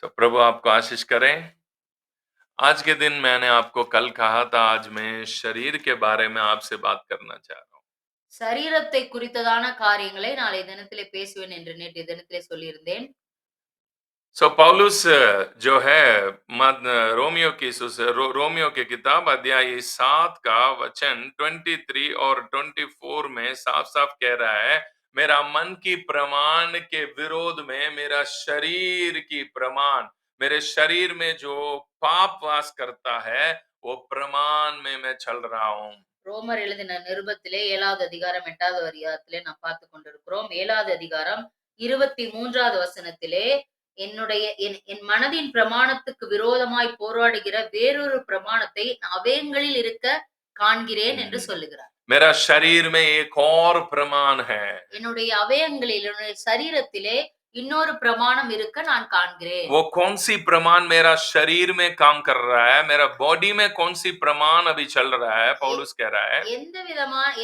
तो प्रभु आपको आशीष करें। आज के दिन मैंने आपको कल कहा था, आज मैं शरीर के बारे में आपसे बात करना चाह रहा हूँ। சரீரத்தை குறித்ததான காரியங்களை நாளை தினத்திலே பேசுவேன் என்று நேற்றைய தினத்திலே சொல்லியிருந்தேன். सो पौलुस जो है रोमियो की रोमियो की किताब अध्याय 7 का वचन 23 और 24 में साफ साफ कह रहा है, मेरा मन की प्रमाण के विरोध में मेरा शरीर की प्रमाण, मेरे शरीर में जो पाप वास करता है वो प्रमाण में मैं चल रहा हूं। ரோமர் எழுதின நிருபத்திலே 7வது அதிகாரம் 8வது வரியாத்திலே நாம் பார்த்துக் கொண்டிருக்கிறோம். 7வது அதிகாரம் 23வது வசனத்திலே என் மனதின் பிரமாணத்துக்கு விரோதமாய் போராடுகிற வேறொரு பிரமாணத்தை அவயங்களில் இருக்க காண்கிறேன் என்று சொல்லுகிறார். मेरा शरीर में एक और प्रमाण है, என்னுடைய அவயங்களில் என்னுடைய சரீரத்திலே இன்னொரு பிரமாணம் இருக்க நான் காண்கிறேன். वो कौन सी प्रमाण मेरा शरीर में काम कर रहा है, मेरा बॉडी में कौन सी प्रमाण अभी चल रहा है, पौलुस कह रहा है।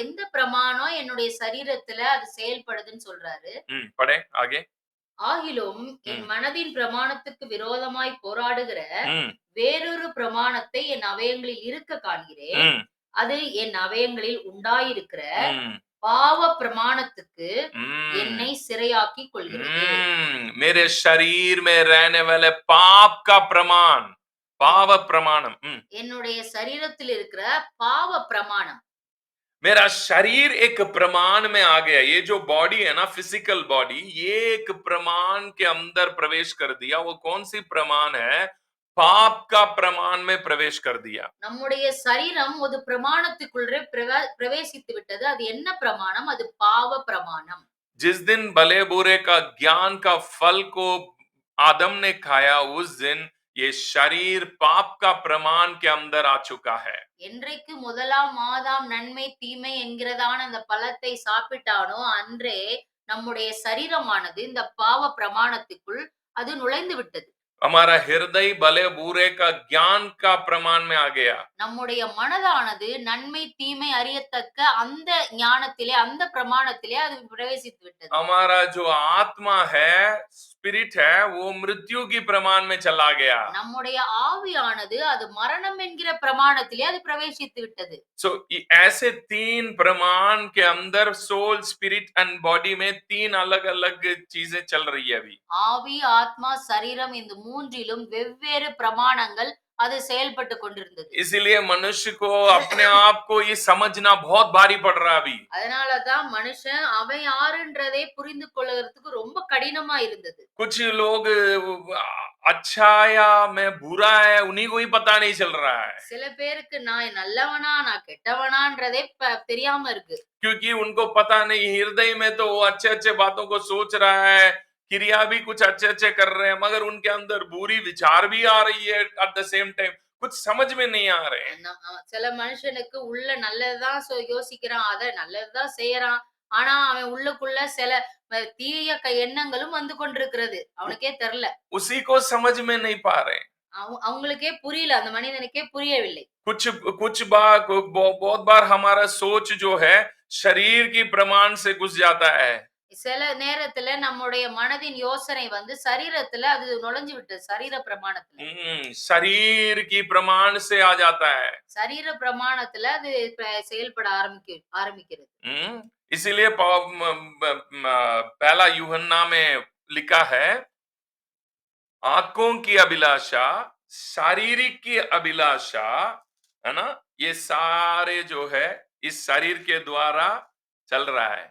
எந்த பிரமாணம் என்னுடைய சரீரத்துல அது செயல்படுதுன்னு சொல்றாரு. पढ़े आगे। ஆகிலும் என் மனதின் பிரமாணத்துக்கு விரோதமாய் போராடுகிற हम्म வேறொரு பிரமாணத்தை என் அவயங்களில் இருக்க காண்கிறேன். हम्म அது என் அவயங்களில் உண்டாயிருக்கிற हम्म பாவ பிரமாணத்துக்கு हम्म என்னை சிறையாக்கி கொள்கிறது. मेरे शरीर में रहने वाले पाप का प्रमाण, पाव प्रमाणम। என்னுடைய சரீரத்தில் இருக்கிற பாவ பிரமாணம், मेरा शरीर एक प्रमाण में आ गया। ये जो बॉडी है ना, फिजिकल बॉडी, ये एक प्रमाण के अंदर प्रवेश कर दिया। वो कौन सी प्रमाण है? पाप का प्रमाण में प्रवेश कर दिया। நம்முடைய சரீரம் ஒரு பிரமாணத்துக்குள்ளே பிரவேசித்து விட்டது. அது என்ன பிரமாணம்? அது பாவ பிரமாணம். जिस दिन भले बुरे का ज्ञान का फल को आदम ने खाया, उस दिन ये शरीर पाप का प्रमाण के अंदर आ चुका है। என்றைக்கு முதலாம் ஆதாம் நன்மை தீமை என்கிறதான அந்த பழத்தை சாப்பிட்டானோ அன்றே நம்முடைய சரீரமானது இந்த பாவ பிரமாணத்துக்குள் அது நுழைந்து விட்டது. हमारा हृदय भले बुरे का ज्ञान का प्रमाण में आ गया। நம்முடைய மனதானது நன்மை தீமை அறியத்தக்க அந்த ஞானத்திலே அந்த பிரமாணத்திலே அது பிரவேசித்து விட்டது. हमारा जो आत्मा है, स्पिरिट है, वो मृत्यु की प्रमाण में चला गया। நம்முடைய ஆவியானது அது மரணம் என்கிற பிரமாணத்திலே அது பிரவேசித்து விட்டது. सो ऐसे तीन प्रमाण के अंदर सोल, स्पिरिट एंड बॉडी में तीन अलग अलग चीजें चल रही है अभी। ஆவி ஆத்மா சரீரம் இந்த மூன்றிலும் வெவ்வேறு பிரமாணங்கள் அது செயல்பட்டு கொண்டிருந்தது. इसीलिए मनुष्य को अपने आप को ये समझना बहुत भारी पड़ रहा है अभी। அதனாலதான் மனுஷன் அவன் யாருன்றதை புரிந்து கொள்றதுக்கு ரொம்ப கடினமா இருந்தது. कुछ लोग अच्छा या मैं बुरा है, उन्हीं को ही पता नहीं चल रहा है। சில பேருக்கு நான் நல்லவனா நான் கெட்டவனான்றதே தெரியாம இருக்கு. क्योंकि उनको पता नहीं, हृदय में तो वो अच्छे अच्छे बातों को सोच रहा है, क्रिया भी कुछ अच्छे अच्छे कर रहे हैं, मगर उनके अंदर बुरी विचार भी आ रही है एट द सेम टाइम। कुछ समझ में नहीं आ रहे हैं। சில மனுஷனுக்கு உள்ள நல்லதுதான் யோசிக்கிறான், அத நல்லதுதான் செய்யறான். ஆனா அவன் உள்ளுக்குள்ள சில தீய எண்ணங்களும் வந்து கொண்டிருக்கிறது, அவனுக்கே தெரியல. उसी को समझ में नहीं पा रहे। அவங்களுக்கே புரியல, அந்த மனிதனுக்கே புரியவில்லை. कुछ कुछ बार बहुत बार हमारा सोच जो है शरीर की प्रमाण से घुस जाता है। சில நேரத்துல நம்முடைய மனதின் யோசனை வந்து சரீரத்துல அது நுழைஞ்சு விட்டது, சரீர பிரமாணத்துல. शरीर की प्रमाण से आ जाता है। சரீர பிரமாணத்துல அது செயல்பட ஆரம்பிக்கிறது. इसीलिए पहला यूहन्ना में लिखा है, आंखों की अभिलाषा, शारीरिक की अभिलाषा, है ना, ये सारे जो है इस शरीर के द्वारा चल रहा है।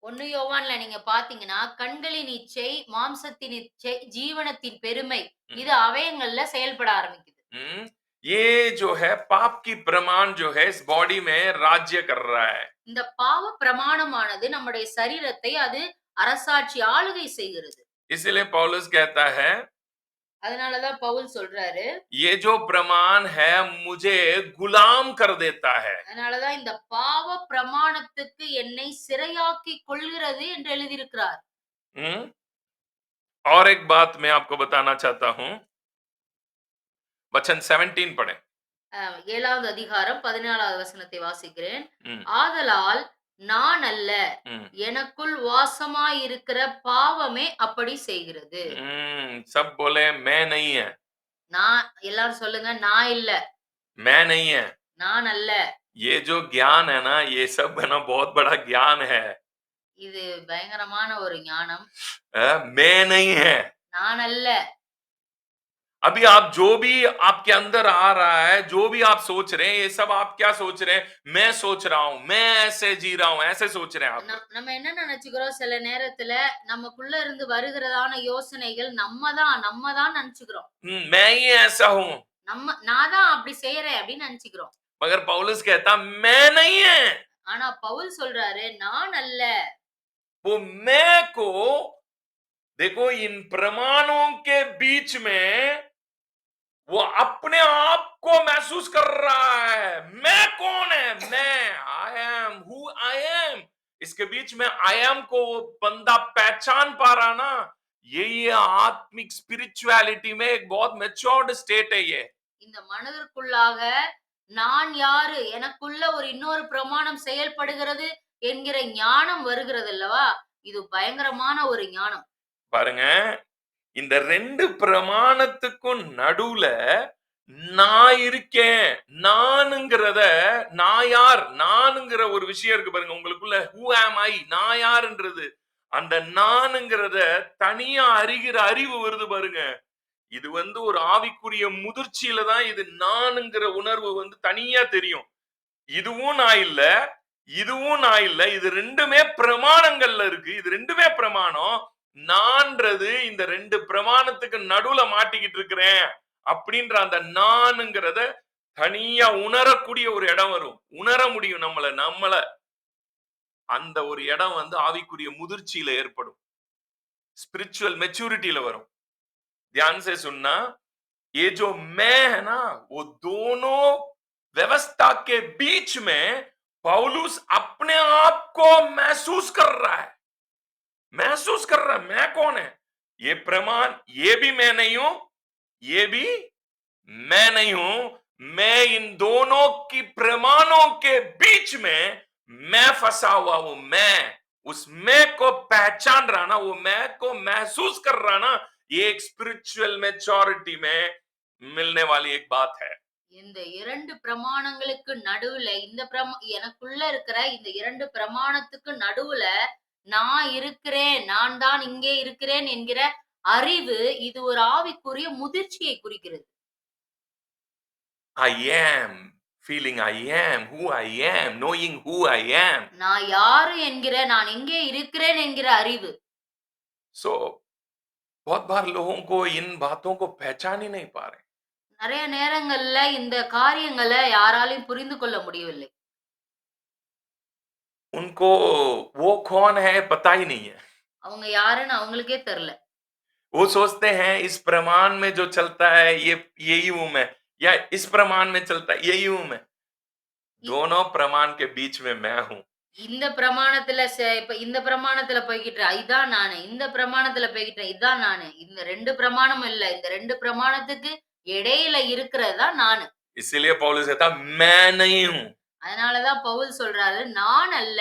1 யோவான்ல நீங்க பாத்தீங்கன்னா கண்களின் இச்சை, மாம்சத்தின் இச்சை, ஜீவனத்தின் பெருமை, இது அவயங்கள்ல செயல்பட ஆரம்பிக்குது. ये जो है पाप की प्रमाण जो है इस बॉडी में राज्य कर रहा है। இந்த பாவ பிரமாணமானது நம்முடைய சரீரத்தை அது அரசாட்சி ஆளுகை செய்கிறது. इसलिए पौलुस कहता है, அதனாலதான் பவுல் சொல்றாரு, ये जो प्रमाण है मुझे गुलाम कर देता है। அதனாலதான் இந்த பாவ பிரமாணத்துக்கு என்னை சிறையாக்கி கொள்கிறது என்று எழுதியிருக்கிறார். और एक बात मैं आपको बताना चाहता हूं, वचन 17 पढ़ें। 7வது அதிகாரம் 14வது வசனத்தை வாசிக்கிறேன். ஆதலால் நான் அல்ல, हम्म எனக்குள் வாசமாயிருக்கிற பாவமே அப்படி செய்கிறது. सब बोले मैं नहीं है, நான் எல்லாரும் சொல்லுங்க, நான் இல்ல, मैं नहीं है। நான் அல்ல. ये जो ज्ञान है ना, ये सब है ना, बहुत बड़ा ज्ञान है। இது பயங்கரமான ஒரு ஞானம். मैं नहीं है। நான் அல்ல. अभी आप जो भी आपके अंदर आ रहा है, जो भी आप सोच रहे हैं, ये सब आप क्या सोच रहे हैं? मैं सोच रहा हूं, मैं ऐसे जी रहा हूं, ऐसे सोच रहे हैं आप। நம்ம என்ன நெனச்சுக்கிறோம், சில நேரத்துல நமக்குள்ள இருந்து வருகிறதான யோசனைகள் நம்ம தான் நெனச்சுக்கிறோம். मैं ही ऐसा हूं। நான் தான் அப்படி செய்றேன் அப்படின்னு நெனச்சுக்கிறோம். मगर पौलुस कहता मैं नहीं है। ஆனா பவுல் சொல்றாரு, நான் அல்ல. वो मैं को देखो, इन प्रमाणों के बीच में वो अपने आप को महसूस कर रहा है। मैं कौन है? मैं I am who I am. इसके बीच में आई एम को वो बंदा पहचान पा रहा ना। ये आत्मिक स्पिरिचुअलिटी में एक बहुत मैच्योर्ड स्टेट है ये। இந்த மனதிற்குள்ளாக நான் யாரு? எனக்குள்ள ஒரு இன்னொரு பிரமாணம் செயல்படுகிறது என்கிற ஞானம் வருகிறது அல்லவா? இது பயங்கரமான ஒரு ஞானம். பாருங்க, இந்த ரெண்டு பிரமாணத்துக்கும் நடுவுல நான் இருக்கேன். நானுங்கிறத, நான் யார், நானுங்கிற ஒரு விஷயம் இருக்கு பாருங்க உங்களுக்குள்ள. ஹூ ஆம் ஐ, நான் யாருன்றது, அந்த நானுங்கிறத தனியா அறிகிற அறிவு வருது பாருங்க. இது வந்து ஒரு ஆவிக்குரிய முதிர்ச்சியில தான் இது நானுங்கிற உணர்வு வந்து தனியா தெரியும். இதுவும் நான் இல்ல, இதுவும் நான் இல்ல. இது ரெண்டுமே பிரமாணங்கள்ல இருக்கு. இது ரெண்டுமே பிரமாணம். நான்றது இந்த ரெண்டு பிரமாணத்துக்கு நடுவுல மாட்டிக்கிட்டு இருக்கிறேன் அப்படின்ற அந்த நானுங்கிறத தனியா உணரக்கூடிய ஒரு இடம் வரும். உணர முடியும் நம்மள. அந்த ஒரு இடம் வந்து ஆவிக்குரிய முதிர்ச்சியில ஏற்படும். स्पिरिचुअल मैच्योरिटीல வரும். ध्यान से सुनना, ये जो मैं है ना, वो दोनों व्यवस्था के बीच में पौलुस अपने आप को महसूस कर रहा है। मैं कौन है? ये प्रमाण, ये भी मैं नहीं हूं, ये भी मैं नहीं हूं। मैं इन दोनों की प्रमाणों के बीच में मैं फंसा हुआ हूं। मैं उस मैं को पहचान रहा ना, वो मैं को महसूस कर रहा ना, ये एक स्पिरिचुअल मैच्योरिटी में मिलने वाली एक बात है। இந்த 2 பிரமாணங்களுக்கு நடுவுல எனக்குள்ள இருக்கிற இந்த 2 பிரமாணத்துக்கு நடுவுல நான் இருக்கிறேன், நான் தான் இங்கே இருக்கிறேன் என்கிற அறிவு, இது ஒரு ஆவிக்குரிய முதிர்ச்சியை குறிக்கிறது. I am feeling, I am who I am, knowing who I am. நான் யாரு என்கிற, நான் எங்கே இருக்கிறேன் என்கிற அறிவு. So बहुत बार लोगों को इन बातों को पहचान ही नहीं पा रहे। நெறைய நேரங்கள்ல இந்த காரியங்கள யாராலயும் புரிந்து கொள்ள முடியவில்லை. उनको वो कौन है पता ही नहीं है। அவங்க யாருன்னு அவங்களுக்கே தெரியல. वो सोचते हैं इस प्रमाण में जो चलता है ये यही हूं मैं, या इस प्रमाण में चलता है यही हूं मैं। दोनों प्रमाण के बीच में मैं हूं। இந்த பிரமாணத்துல இப்ப இந்த பிரமாணத்துல போய்க்கிட்டேன் இதான் நானு. இந்த பிரமாணத்துல போய்க்கிட்டேன் இதான் நானு. இந்த 2 பிரமாணம் இல்ல. இந்த 2 பிரமாணத்துக்கு இடையில இருக்கிறது தான் நானு. इसीलिए पौलुस कहता मैं नहीं हूं। அதனால தான் பவுல் சொல்றாரு, நான் அல்ல.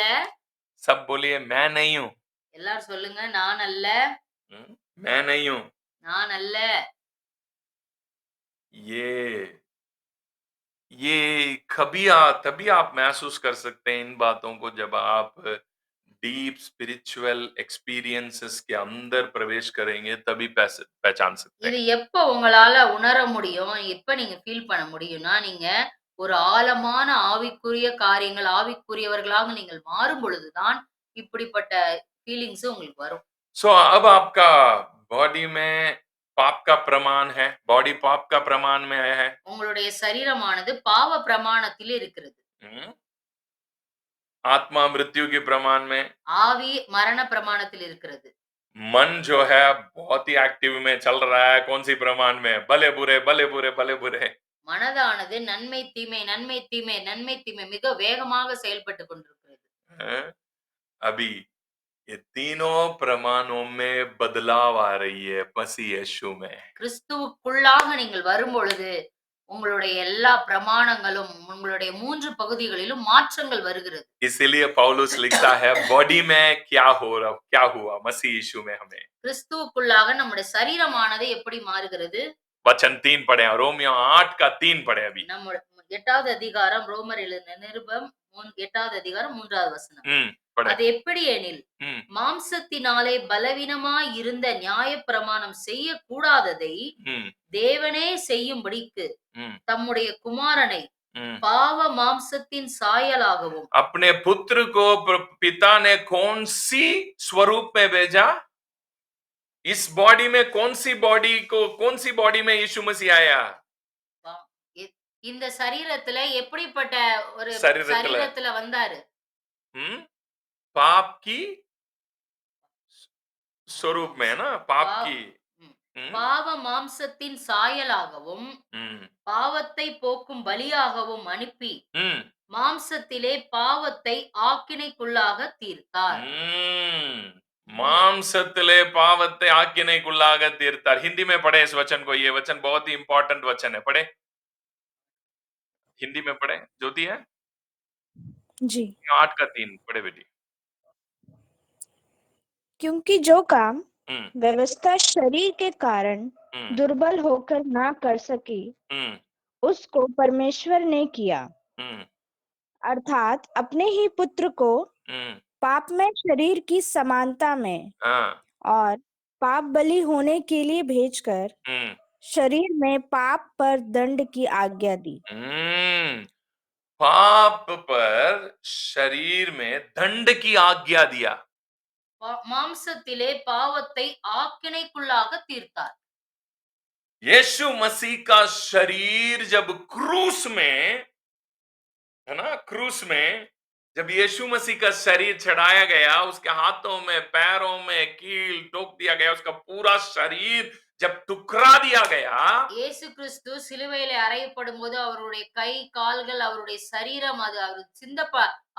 सब बोलिए मैं नहीं हूं। எல்லாரும் சொல்லுங்க, நான் அல்ல. मैं नहीं हूं। நான் அல்ல. ये तभी आप महसूस कर सकते हैं इन बातों को, जब आप डीप स्पिरिचुअल एक्सपीरियंसेस के अंदर प्रवेश करेंगे, तभी पहचान सकते இது हैं। எப்ப உங்களால உணர முடியும்? எப்ப நீங்க ஃபீல் பண்ண முடியும்னா, நீங்க ஒரு ஆழமான ஆவிக்குரிய காரியங்கள், ஆவிக்குரியவர்களாக நீங்கள் மாறும் பொழுது தான் இப்படிப்பட்ட ஃபீலிங்ஸ் உங்களுக்கு வரும். सो अब आपका बॉडी में पाप का प्रमाण है, बॉडी पाप का प्रमाण में है। உங்களுடைய சரீரமானது பாவ பிரமாணத்தில் இருக்கிறது. हम्म, आत्मा मृत्यु के प्रमाण में, ஆவி மரண பிரமாணத்தில் இருக்கிறது. मन जो है बहुत ही एक्टिव में चल रहा है, कौन सी प्रमाण में? भले बुरे भले बुरे भले बुरे। மனதானது நன்மை தீமை நன்மை தீமை நன்மை தீமை மிக வேகமாக செயல்பட்டு கொண்டிருக்கிறது. हैं? अभी ये तीनों प्रमाणों में बदलाव आ रही है मसीह यीशु में। கிறிஸ்துவுக்குள்ளாக நீங்கள் வரும்பொழுது உங்களுடைய எல்லா பிரமாணங்களும் உங்களுடைய 3 பகுதிகளிலும் மாற்றங்கள் வருகிறது. इसीलिए पौलुस लिखता है बॉडी में क्या हुआ मसीह यीशु में हमें। கிறிஸ்துவுக்குள்ளாக நம்முடைய சரீரமானது எப்படி மாறுகிறது? वचन 3 पढ़े, रोमियो 8 का 3 पढ़े अभी। நம்ம 8வது அதிகாரம் ரோமர் எழுதின நிருபம் 8வது அதிகாரம் 3வது வசனம். पढ़े। அது எப்படி எனில் மாம்சத்தினாலே பலவீனமாய் இருந்த நியாயப்பிரமாணம் செய்யக்கூடாததை தேவனே செய்யும்படிக்கு தம்முடைய குமாரனை पाव मांसத்தின் சாயலாகவும் अपने पुत्र को पिता ने कौन सी स्वरूप में भेजा? इस बॉडी में कौन सी बॉडी में यीशु मसीह आया? இந்த சரீரத்துல எப்படிப்பட்ட ஒரு शरीरத்துல சரீரத்துல வந்தாரு? पाप की स्वरूप में है ना, पाप की பாவ மாம்சத்தின் சாயலாகவும் பாவத்தை போக்கும் பலியாகவும் அனுப்பி மாம்சத்திலே பாவத்தை ஆக்கினைக்குள்ளாக தீர்த்தார். मांसतिले पावते आज्ञानेकुल्लाग तीर्तार। हिंदी में पढ़े इस वचन को, ये वचन बहुत ही इंपॉर्टेंट वचन है, पढ़े हिंदी में पढ़े। ज्योति है जी 8 का 3 पढ़े बेटी। क्योंकि जो काम व्यवस्था शरीर के कारण दुर्बल होकर ना कर सकी उसको परमेश्वर ने किया, अर्थात अपने ही पुत्र को पाप में शरीर की समानता में और पाप बलि होने के लिए भेजकर शरीर में पाप पर दंड की आज्ञा दी। पाप पर शरीर में दंड की आज्ञा दिया। மாம்சத்திலே பாவத்தை ஆக்கினைக்குள்ளாக தீர்த்தார். यीशु मसीह का शरीर जब क्रूस में है ना, क्रूस में जब यीशु मसीह का शरीर चढ़ाया गया, उसके हाथों में पैरों में कील ठोक दिया गया, उसका पूरा शरीर जब टुकड़ा दिया गया, இயேசு கிறிஸ்து சிலுவையிலே அறையப்படும்போது அவருடைய கை கால்கள் அவருடைய சரீரம் அது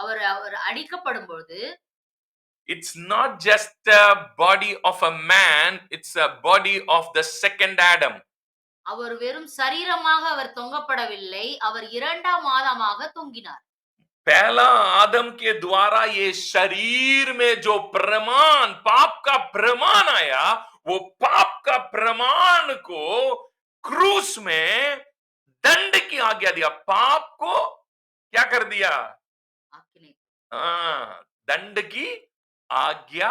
அவர் அடிக்கப்படும்போது, it's not just a body of a man, it's a body of the second Adam. அவர் வெறும் சரீரமாக அவர் தொங்கப்படவில்லை, அவர் இரண்டாம் ஆதாமாக தொங்கினார். पहला आदम के द्वारा ये शरीर में जो प्रमाण, पाप का प्रमाण आया, वो पाप का प्रमाण को क्रूस में दंड की आज्ञा दिया। पाप को क्या कर दिया? दंड की आज्ञा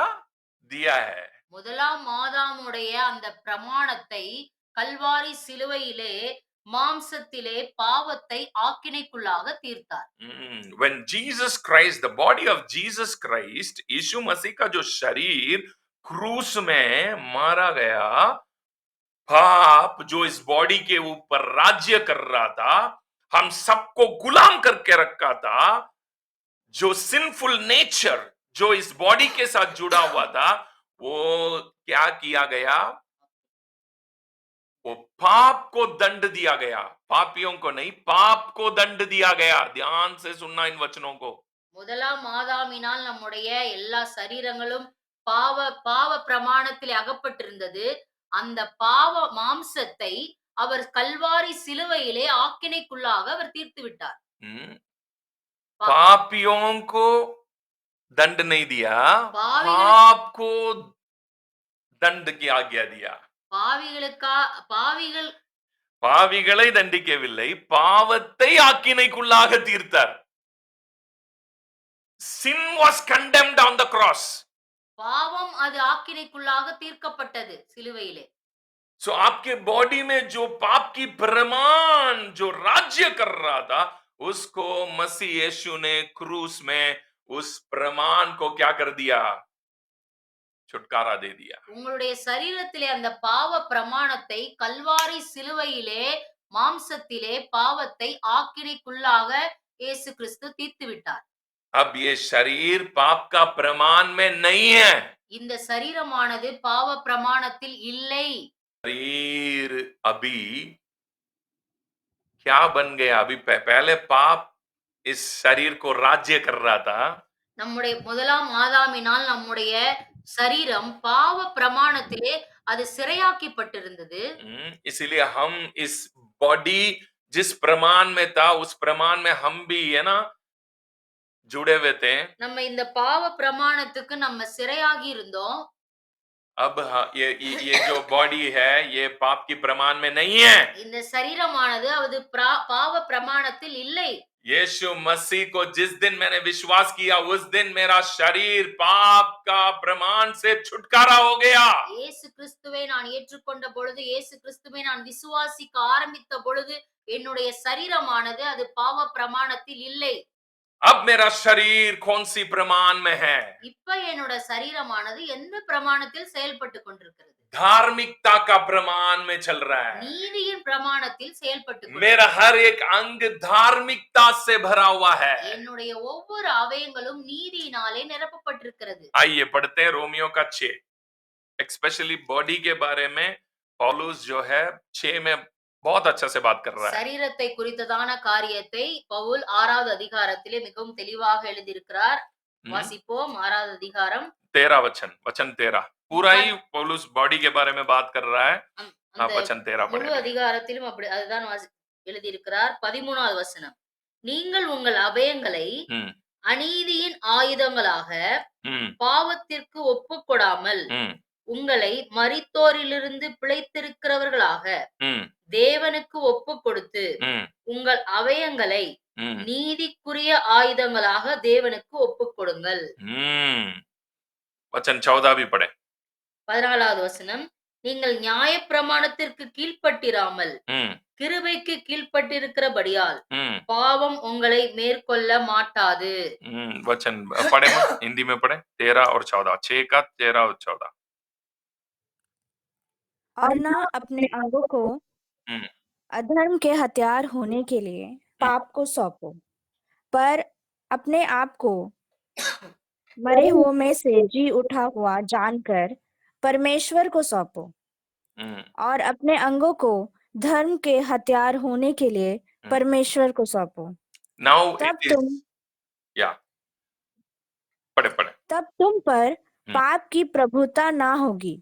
दिया है। முதலாம் ஆதாமுடைய அந்த பிரமாணத்தை கல்வாரி சிலுவையிலே மாம்சத்திலே பாவத்தை ஆக்கினைக்குள்ளாக தீர்த்தார். When Jesus Christ, the body of Jesus Christ, यीशु मसीह का जो शरीर क्रूस में मारा गया, पाप जो इस बॉडी के ऊपर राज्य कर रहा था, हम सबको गुलाम करके रखा था, जो सिंफुल नेचर जो इस बॉडी के साथ जुड़ा हुआ था, वो क्या किया गया? वो पाप को दंड दिया गया, पापियों को नहीं, पाप को दंड दिया गया। ध्यान से सुनना इन वचनों को। முதலாம் ஆதாமினால் நம்முடைய எல்லா சரீரங்களும் பாவ பிரமாணத்திலே அகப்பட்டிருந்தது. அந்த பாவ மாம்சத்தை அவர் கல்வாரி சிலுவையிலே ஆக்கினைக்குள்ளாக அவர் தீர்த்து விட்டார். पापियों को दंड नहीं दिया, पाप को दंड की आज्ञा दिया। பாவிகளை தண்டிக்கவில்லை, பாவத்தை ஆக்கினைக்குள்ளாக தீர்த்தார். Sin was condemned on the cross. பாவம் அது ஆக்கினைக்குள்ளாக தீர்க்கப்பட்டது சிலுவையிலே. So आपके बॉडी में जो पाप की प्रमाण जो राज्य कर रहा था, उसको मसीह यीशु ने क्रूस में उस प्रमाण को क्या कर दिया? छुटकारा दे दिया. உங்களுடைய சரீரத்திலே அந்த பாவ பிரமாணத்தை கல்வாரி சிலுவையிலே மாம்சத்திலே பாவத்தை ஆக்கினைக்குள்ளாக இயேசு கிறிஸ்து தீர்த்து விட்டார். अब ये शरीर पाप का प्रमाण में नहीं है. இந்த சரீரமானது பாவ பிரமாணத்தில் இல்லை. शरीर अभी क्या बन गया? अभी पहले पाप इस शरीर को राज्य कर रहा था. நம்முடைய முதலாம் ஆதாமினால் நம்முடைய சரீரம் பாவ பிரமாணத்திலே அது சிறையாக்கப்பட்டிருந்தது. इसलिए हम इस बॉडी जिस प्रमाण में था उस प्रमाण में हम भी है ना जुड़े हुए थे. நம்ம இந்த பாவ பிரமாணத்துக்கு நம்ம சிறையாகி இருந்தோம். अब ये जो बॉडी है ये पाप की प्रमाण में नहीं है. இந்த சரீரமானது அது பாவ பிரமாணத்தில் இல்லை. यीशु मसीह को जिस दिन मैंने विश्वास किया उस दिन मेरा शरीर पाप का प्रमाण से छुटकारा हो गया. இயேசு கிறிஸ்துவை நான் ஏற்றுக்கொண்ட பொழுது, இயேசு கிறிஸ்துவை நான் விசுவாசிக்க ஆரம்பித்த பொழுது என்னுடைய சரீரமானது அது பாவ பிரமாணத்தில் இல்லை. अब मेरा शरीर कौन सी प्रमाण में है? இப்ப என்னோட சரீரமானது எந்த பிரமாணத்தில் செயல்பட்டு கொண்டிருக்கிறது? धार्मिकता का प्रमाण में चल रहा है. நீதியின் பிரமாணத்தில் செயல்பட்டு मेरा हर एक अंग धार्मिकता से भरा हुआ है. என்னுடைய ஒவ்வொரு அவயங்களும் நீதியினாலே நிரப்பப்பட்டிருக்கிறது. आइए पढ़ते हैं रोमियो का 6. स्पेशली बॉडी के बारे में पौलुस जो है 6 में बहुत अच्छा से बात कर रहा है. சரீரத்தை குறித்ததான காரியத்தை பவுல் 6வது அதிகாரத்திலே மிகவும் தெளிவாக எழுதியிருக்கிறார். வாசிப்போம் 6வது அதிகாரம் 13 वचन 13 पूरा ही पौलुस बॉडी के बारे में बात कर रहा है. वचन 13 முழு அதிகாரத்திலும் அப்படி அதுதான் எழுதியிருக்கிறார். 13வது வசனம். நீங்கள் உங்கள் அவயங்களை அநீதியின் ஆயுதங்களாக பாவத்திற்கு ஒப்புக்கொடாமல் உங்களை மரித்தோரிலிருந்து பிழைத்திருக்கிறவர்களாக தேவனுக்கு ஒப்பு கொடுத்து உங்கள் அவயங்களை நீதிக்குரிய ஆயுதங்களாக தேவனுக்கு ஒப்பு கொடுங்கள். वचन 14 भी पढ़े. 14வது வசனம். நீங்கள் நியாய பிரமாணத்திற்கு கீழ்ப்பட்டிராமல் கிருபைக்கு கீழ்ப்பட்டிருக்கிறபடியால் பாவம் உங்களை மேற்கொள்ள மாட்டாது. वचन पढ़े हिंदी में पढ़े 13 और 14 6 का 13 और 14. और ना अपने अंगों को अधर्म के हथियार होने के लिए पाप को सौंपो, पर अपने आप को मरे हुओं में से जी उठा हुआ जानकर परमेश्वर को सौंपो, और अपने अंगों को धर्म के हथियार होने के लिए परमेश्वर को सौंपो. तब तुम पर पाप की प्रभुता ना होगी,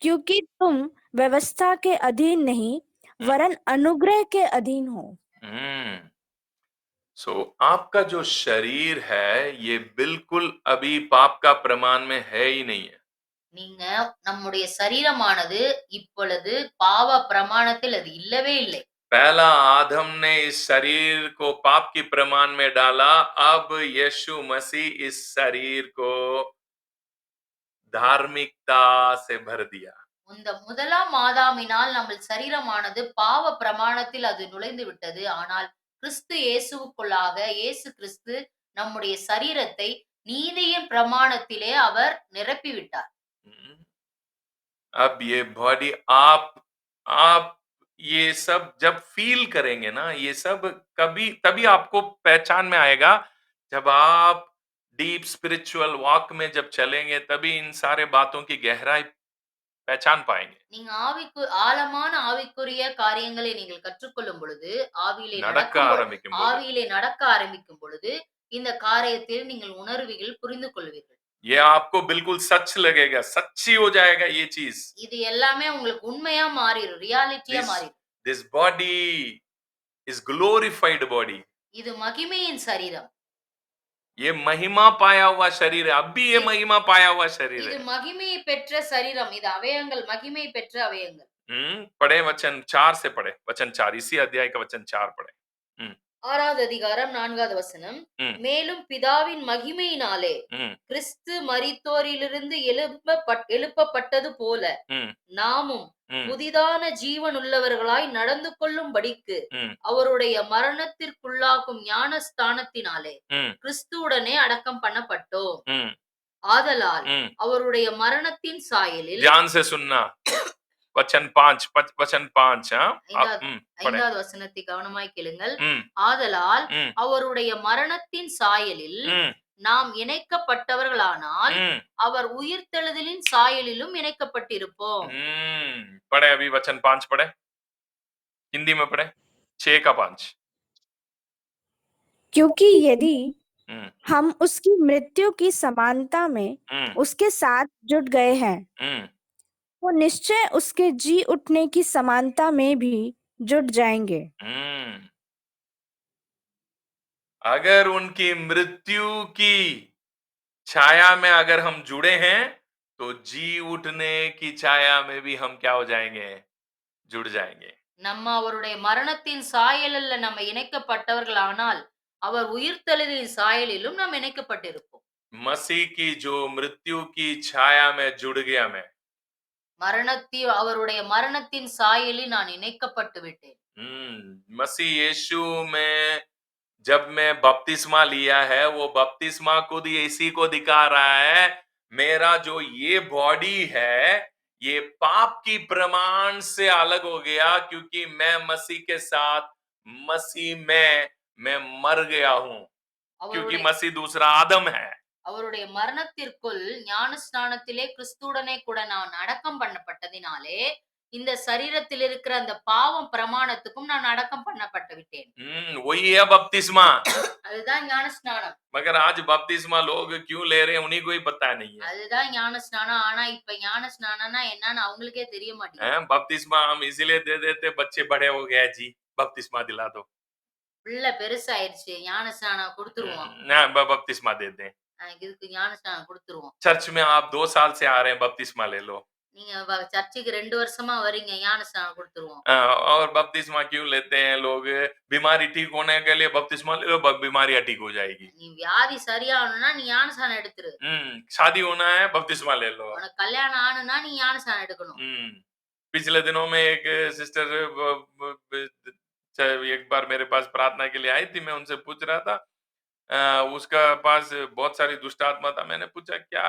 क्योंकि तुम व्यवस्था के अधीन नहीं वरन अनुग्रह के अधीन हो. आपका जो शरीर है ये बिल्कुल अभी पाप का प्रमाण में है ही नहीं है. நீங்க நம்முடைய சரீரமானது இப்பொழுது பாவ பிரமாணத்தில் அது இல்லவே இல்லை. पहला आदम ने इस शरीर को पाप की प्रमाण में डाला. अब यीशु मसीह इस शरीर को धार्मिकता से भर दिया. இந்த முதலாம் ஆதாமினால் நம்ம சரீரமானது பாவ பிரமாணத்தில் அது நுழைந்து விட்டது. ஆனால் கிறிஸ்து இயேசுவுக்குள்ளாக இயேசு கிறிஸ்து நம்முடைய சரீரத்தை நீதியின் பிரமாணத்திலே அவர் நிரப்பி விட்டார். अब ये बॉडी आप ये सब जब फील करेंगे ना, ये सब तभी आपको पहचान में आएगा. जब आप डीप स्पिरिचुअल वॉक में जब चलेंगे तभी इन सारे बातों की गहराई पहचान पाएंगे. நீங்க ஆழமான ஆவிக்குரிய காரியங்களை நீங்கள் கற்றுக்கொள்ளும் பொழுது, ஆவியிலே நடக்க ஆரம்பிக்கும் பொழுது இந்த காரியத்தில் நீங்கள் உணர்வீர்கள், புரிந்து கொள்வீர்கள். ये आपको बिल्कुल सच लगेगा, सच्ची हो जाएगा ये चीज. இது எல்லாமே உங்களுக்கு உண்மையா மாறிடும், ரியாலிட்டியா மாறிடும். This body is glorified body. இது மகிமையின் சரீரம். ये महिमा पाया हुआ शरीर है. अभी ये महिमा पाया हुआ शरीर है. இது மகிமை பெற்ற சரீரம். இது அவயங்கள் மகிமை பெற்ற அவயங்கள். पढ़े वचन 4 से पढ़े. वचन 4 इसी अध्याय का वचन 4 पढ़े. 6வது அதிகாரம் 4வது வசனம். மேலும் பிதாவின் மகிமையினாலே கிறிஸ்து மரித்தோரிலிருந்து எழுப்பப்பட்டது போல நாமும் புதிதான ஜீவன் உள்ளவர்களாய் நடந்து கொள்ளும்படிக்கு அவருடைய மரணத்திற்குள்ளாகும் ஞானஸ்தானத்தினாலே கிறிஸ்துவுடனே அடக்கம் பண்ணப்பட்டோம். ஆதலால் அவருடைய மரணத்தின் சாயலில் वचन 5 5வது வசனத்தை கவனமாய் கேளுங்கள். ஆதலால் அவருடைய மரணத்தின் சாயலில் நாம் இணைக்கப்பட்டவர்களானால் அவர் உயிர்த்தெழுதலின் சாயலிலும் இணைக்கப்பட்டிருப்போம். पढ़े अभी वचन 5 पढ़े हिंदी में पढ़े 6 का 5. क्योंकि यदि हम उसकी मृत्यु की समानता में उसके साथ जुट गए हैं, वो निश्चय उसके जी उठने की समानता में भी जुट जाएंगे। अगर उनकी मृत्यु की छाया में अगर हम जुड़े हैं तो जी उठने की छाया में भी हम क्या हो जाएंगे, जुड़ जाएंगे। நம்ம அவருடைய மரணத்தின் சாயலில் நம்ம இணைக்கப்பட்டவர்களானால் அவர் உயிர்த்தெழுதலின் சாயலிலும் நாம் இணைக்கப்பட்டிருப்போம். मसीह की जो मृत्यु की छाया में जुड़ गया मैं, அவருடைய மரணத்தின் சாயலில் நான் இணைக்கப்பட்டு விட்டேன். मसीह यीशु में जब मैं बपतिस्मा लिया है, वो बपतिस्मा खुद इसी को दिखा रहा है। मेरा जो ये बॉडी है, ये पाप की प्रमाण से अलग हो गया क्योंकि मैं मसीह के साथ मसीह में मैं मर गया हूं, क्योंकि मसीह दूसरा आदम है। அவருடைய மரணத்திற்குள் ஞானஸ்நானத்திலே கிறிஸ்துவுடனே கூட நான் அடக்கம் பண்ணப்பட்டதினாலே இந்த சரீரத்தில் இருக்கிற அந்த பாவம் பிரமாணத்துக்கும் நான் அடக்கம் பண்ணப்பட்டு விட்டேன். वही है बपतिस्मा। அதுதான் ஞானஸ்நானம். मगर आज बपतिस्मा लोग क्यों ले रहे हैं उन्हीं को ही पता नहीं है। அதுதான் ஞானஸ்நானம். ஆனா இப்ப ஞானஸ்நானம்னா என்னன்னு அவங்களுக்கே தெரிய மாட்டேங்குது. बपतिस्मा हम इसलिए दे देते, बच्चे बड़े हो गए जी, बपतिस्मा दिला दो। பிள்ளை பெருசாயிருச்சு, ஞானஸ்நானம் கொடுத்துருவோம். बपतिस्मा दे दें। இதுக்கு ஞானஸ்நானம் கொடுத்துருவோம். चर्च में आप 2 साल से आ रहे हैं, बपतिस्मा ले लो। நீங்க சர்ச்சுக்கு 2 வருஷமா வரீங்க, ஞானஸ்நானம் கொடுத்துருவோம். और बपतिस्मा क्यों लेते हैं लोग? बीमारी ठीक होने के लिए बपतिस्मा ले लो, बीमारियां ठीक हो जाएगी। நீ வியாதி சரியாகணும்னா நீ ஞானஸ்நானம் எடுத்துரு. शादी होना है, बपतिस्मा ले लो। உனக்கு கல்யாணம் ஆகணும்னா நீ ஞானஸ்நானம் எடுக்கணும். पिछले दिनों में एक सिस्टर एक बार मेरे पास प्रार्थना के लिए आई थी, मैं उनसे पूछ रहा था, उसका पास बहुत सारी दुष्ट आत्मा था। मैंने पूछा क्या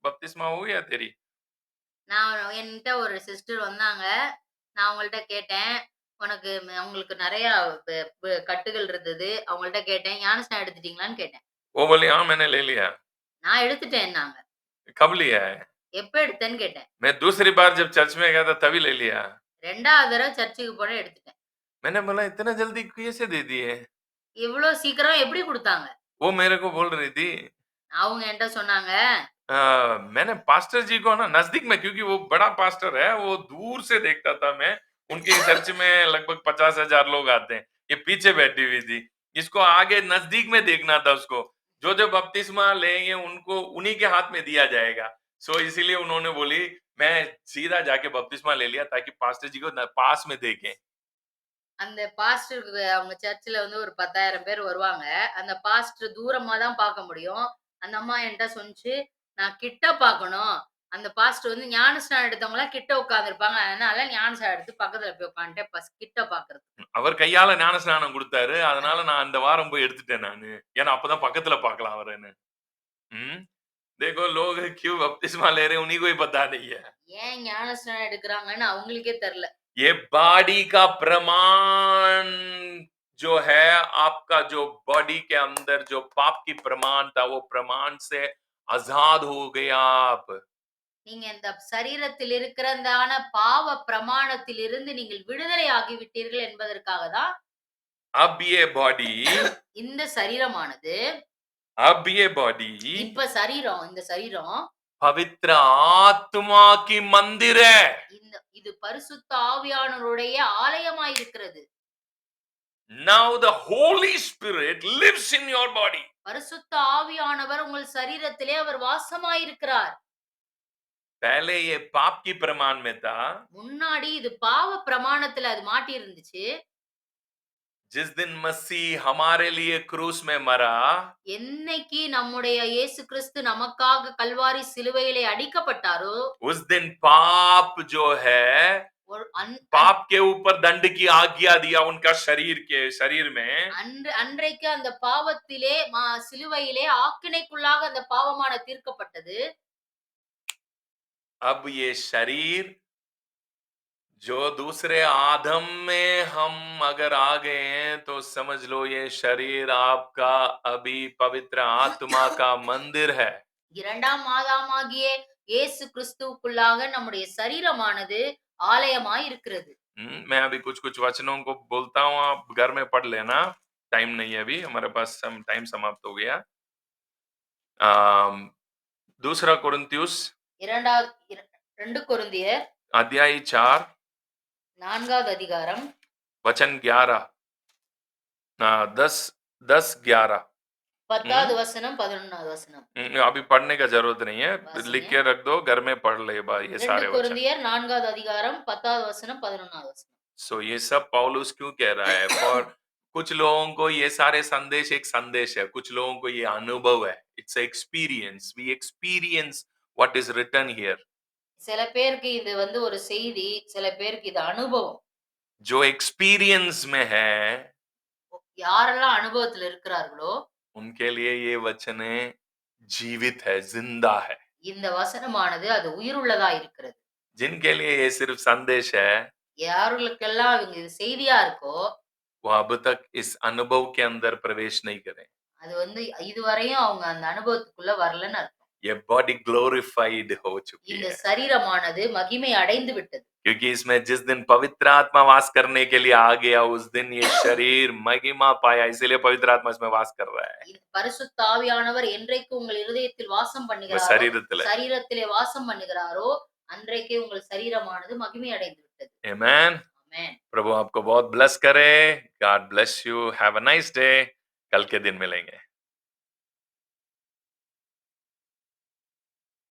बपतिस्मा हो गया तेरी? நான் என்கிட்ட ஒரு சிஸ்டர் வந்தாங்க. நான் அவங்கள்ட்ட கேட்டேன், உனக்கு அவங்களுக்கு நிறைய கட்டுகள் இருந்தது. அவங்கள்ட்ட கேட்டேன், ஞானஸ்நானம் எடுத்துட்டீங்களான்னு கேட்டேன். वो बोली हाँ मैंने ले लिया। நான் எடுத்துட்டேன்னாங்க. कब लिया है? எப்ப எடுத்தேன்னு கேட்டேன். मैं दूसरी बार जब चर्च में गया था तभी ले लिया। ரெண்டாவது தடவை சர்ச்சுக்கு போன எடுத்துட்டேன். मैंने बोला इतना जल्दी कैसे दे दिए? இவ்வளவு சீக்கிரம் எப்படி கொடுத்தாங்க? वो मेरे को बोल रही थी, அவங்க என்கிட்ட சொன்னாங்க, मैंने पास्टर जी को ना नजदीक में, क्योंकि वो बड़ा पास्टर है, वो दूर से देखता था मैं। उनके चर्च में लगभग 50,000 लोग आते हैं, ये पीछे बैठी हुई थी, इसको आगे नजदीक में देखना था उसको। जो जो बपतिस्मा लेंगे उनको उन्हीं के हाथ में दिया जाएगा। सो इसीलिए उन्होंने बोली मैं सीधा जाके बपतिस्मा ले लिया ताकि पास्टर जी को पास में देखें। அந்த பாஸ்டருக்கு அவங்க சர்ச்சில் வந்து ஒரு 10,000 பேர் வருவாங்க. அந்த பாஸ்டர் தூரமா தான் பார்க்க முடியும். அந்த அம்மா என்கிட்ட சொன்னுச்சு, நான் கிட்ட பார்க்கணும். அந்த பாஸ்டர் வந்து ஞானஸ்நானம் எடுத்தவங்கலாம் கிட்ட உட்கார்ந்திருப்பாங்க. அதனால ஞானஸ்நானம் எடுத்து பக்கத்துல போய் உட்கார்ந்துட்டேன் கிட்ட பார்க்கிறது. அவர் கையால ஞானஸ்நானம் கொடுத்தாரு. அதனால நான் அந்த வாரம் போய் எடுத்துட்டேன் நானு. ஏன்னா அப்பதான் பக்கத்துல பார்க்கலாம் அவரன்னு. देखो लोग क्यों बपतिस्मा ले रहे हैं उन्हीं को ही पता नहीं है। ஏன் ஞானஸ்நானம் எடுக்கறாங்கன்னு அவங்களுக்கே தெரியல. ये बॉडी का प्रमाण जो है, आपका जो बॉडी के अंदर जो पाप की प्रमाण था, वो प्रमाण से आजाद हो गए आप। நீங்க இந்த சரீரத்தில் இருக்கிற அந்த பாவ பிரமாணத்திலிருந்து நீங்கள் விடுதலை ஆகிவிட்டீர்கள் என்பதற்காக தான் अब ये बॉडी இந்த சரீரமானது अब ये बॉडी இப்ப இந்த சரீரம் पवित्र आत्मा की मंदिर है। இது பரிசுத்த ஆவியானவருடைய ஆலயமாய் இருக்கிறது. Now the Holy Spirit lives in your body. பரிசுத்த ஆவியானவர் உங்கள் சரீரத்திலே அவர் வாசமாய் இருக்கிறார். पहले ये पाप की प्रमाण में था, முன்னாடி இது பாவ பிரமாணத்துல அது மாட்டி இருந்துச்சு. जिस दिन मसीह हमारे लिए क्रूस में मरा, என்னைக்கு நம்முடைய இயேசு கிறிஸ்து நமக்காக கல்வாரி சிலுவையிலே அடிக்கப்பட்டாரோ, उस दिन पाप जो है, पाप के ऊपर दंड की आज्ञा दिया उनका शरीर में। அன்றைக்கு அந்த பாவத்திலே சிலுவையிலே ஆக்கினைக்குள்ளாக அந்த பாவமான தீர்க்கப்பட்டது. अब ये शरीर जो दूसरे आदम में हम अगर आ गए हैं तो समझ लो ये शरीर आपका अभी पवित्र आत्मा का मंदिर है। இரண்டாம் ஆதாமாகிய இயேசு கிறிஸ்துவுக்குள்ளாக நம்முடைய சரீரமானது ஆலயமாய் இருக்கிறது. मैं अभी कुछ वचनों को बोलता हूँ, आप घर में पढ़ लेना, टाइम नहीं है अभी, हमारे पास टाइम समाप्त हो गया। दूसरा कोरिन्थियुस 2 கொரிந்தியர் अध्याय 4 4வது அதிகாரம் वचन 11 10 10 11 10வது வசனம் 11வது வசனம். अभी पढ़ने का जरूरत नहीं है, वासिंग लिख है। के रख दो, घर में पढ़ ले ये 2 सारे वचन। கொரிந்தியர் 4வது அதிகாரம் 10வது வசனம் 11வது வசனம். सो ये सब पौलुस क्यों कह रहा है? फॉर कुछ लोगों को ये सारे संदेश एक संदेश है, कुछ लोगों को ये अनुभव है, it's experience, we experience what is written here. சில பேருக்கு இது வந்து ஒரு செய்தி, சில பேருக்கு இது அனுபவம். जो एक्सपीरियंस में है யாரெல்லாம் அனுபவத்துல இருக்கிறார்களோ उनके लिए ये वचन जीवित है, जिंदा है। இந்த வசனமானது அது உயிருள்ளதா இருக்கிறது. जिनके लिए ये सिर्फ संदेश है, யாருக்கெல்லாம் இது செய்தியா இருக்கோ वो अब तक इस अनुभव के अंदर प्रवेश नहीं करें। அது வந்து இதுவரையும் அவங்க அந்த அனுபவத்துக்குள்ள வரலன்னு அர்த்தம். ये बॉडी ग्लोरिफाइड हो चुकी இந்த है, சரீரமானது மகிமை அடைந்து விட்டது. क्योंकि इसमें जिस दिन पवित्र आत्मा वास करने के लिए आ गया, उस दिन ये शरीर महिमा पाया, इसीलिए पवित्र आत्मा इसमें वास कर रहा है। இந்த பரிசுத்த ஆவியானவர் என்றைக்கு உங்கள் இருதயத்தில் வாசம் உங்க பண்ணுகிறாரோ, சரீரத்திலே. சரீரத்திலே வாசம் பண்ணுகிறாரோ, அன்றைக்கே உங்கள் சரீரமானது மகிமை அடைந்து விட்டது. Amen. ஆமென். प्रभु आपको बहुत ब्लेस करे। God bless you. Have a nice day. कल के दिन मिलेंगे।